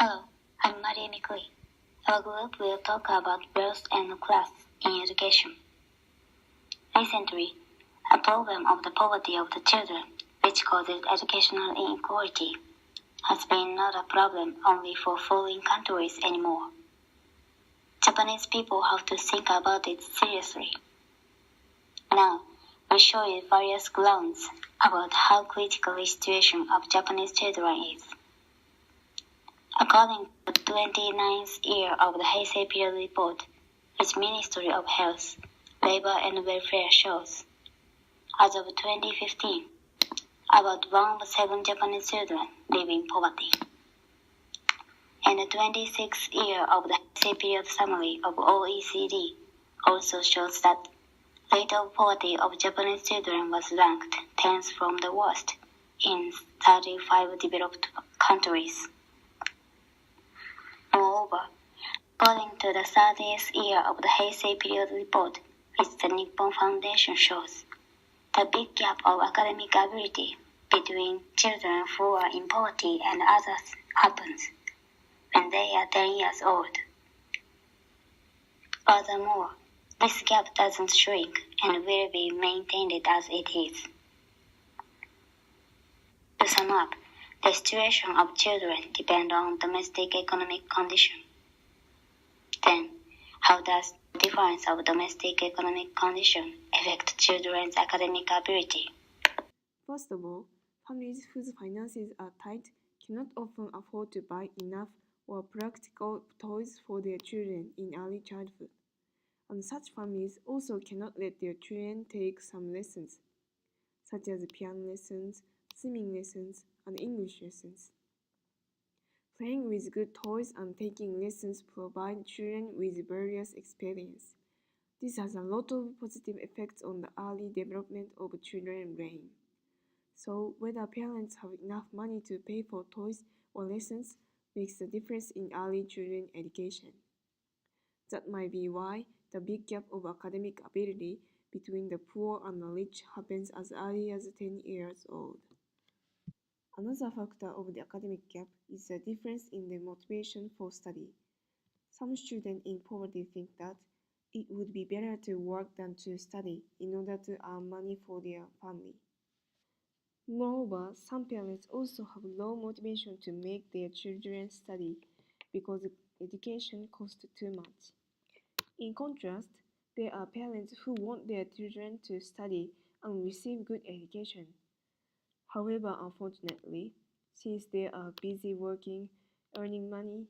Hello, I'm Maria Mikui. Our group will talk about wealth and class in education. Recently, a problem of the poverty of the children, which causes educational inequality, has been not a problem only for foreign countries anymore. Japanese people have to think about it seriously. Now, we'll show you various grounds about how critical the situation of Japanese children is. According to the 29th year of the Heisei period report, which Ministry of Health, Labor and Welfare shows, as of 2015, about 1 of 7 Japanese children live in poverty. And the 26th year of the Heisei period summary of OECD also shows that rate of poverty of Japanese children was ranked 10th from the worst in 35 developed countries. Moreover, according to the 30th year of the Heisei period report, which the Nippon Foundation shows, the big gap of academic ability between children who are in poverty and others happens when they are 10 years old. Furthermore, this gap doesn't shrink and will be maintained as it is. To sum up, the situation of children depends on domestic economic condition. Then, how does the difference of domestic economic condition affect children's academic ability? First of all, families whose finances are tight cannot often afford to buy enough or practical toys for their children in early childhood. And such families also cannot let their children take some lessons, such as piano lessons, swimming lessons, and English lessons. Playing with good toys and taking lessons provide children with various experience. This has a lot of positive effects on the early development of children's brain. So whether parents have enough money to pay for toys or lessons makes a difference in early children education. That might be why the big gap of academic ability between the poor and the rich happens as early as 10 years old. Another factor of the academic gap is the difference in the motivation for study. Some students in poverty think that it would be better to work than to study in order to earn money for their family. Moreover, some parents also have low motivation to make their children study because education costs too much. In contrast, there are parents who want their children to study and receive good education. However, unfortunately, since they are busy working, earning money,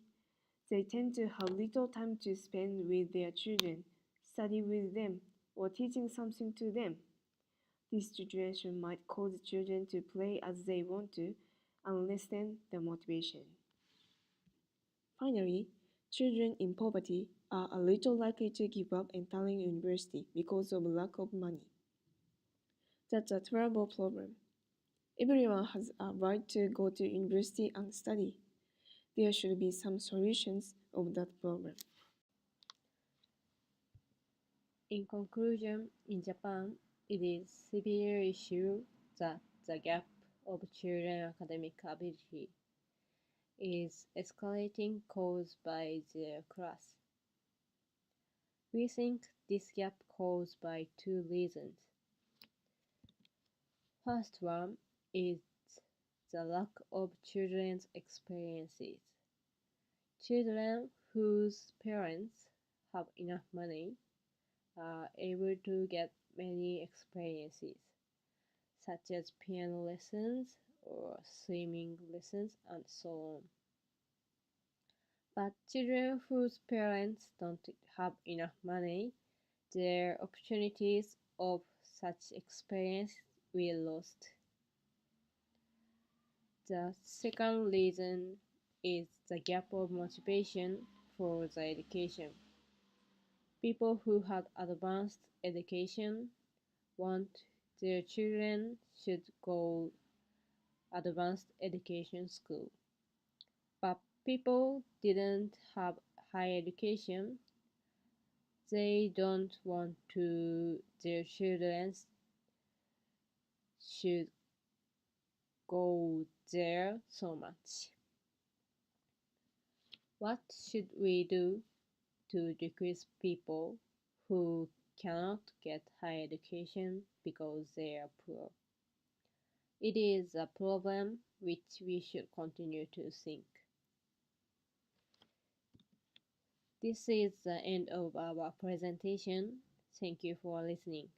they tend to have little time to spend with their children, study with them, or teaching something to them. This situation might cause children to play as they want to and lessen the motivation. Finally, children in poverty are a little likely to give up entering university because of lack of money. That's a terrible problem. Everyone has a right to go to university and study. There should be some solutions of that problem. In conclusion, in Japan, it is a severe issue that the gap of children's academic ability is escalating caused by their class. We think this gap caused by 2 reasons. First one is the lack of children's experiences. Children whose parents have enough money are able to get many experiences, such as piano lessons or swimming lessons and so on. But children whose parents don't have enough money, their opportunities of such experience will lost. The second reason is the gap of motivation for the education. People who had advanced education want their children should go advanced education school. But people didn't have higher education. They don't want to their children should go there so much. What should we do to decrease people who cannot get higher education because they are poor? It is a problem which we should continue to think. This is the end of our presentation. Thank you for listening.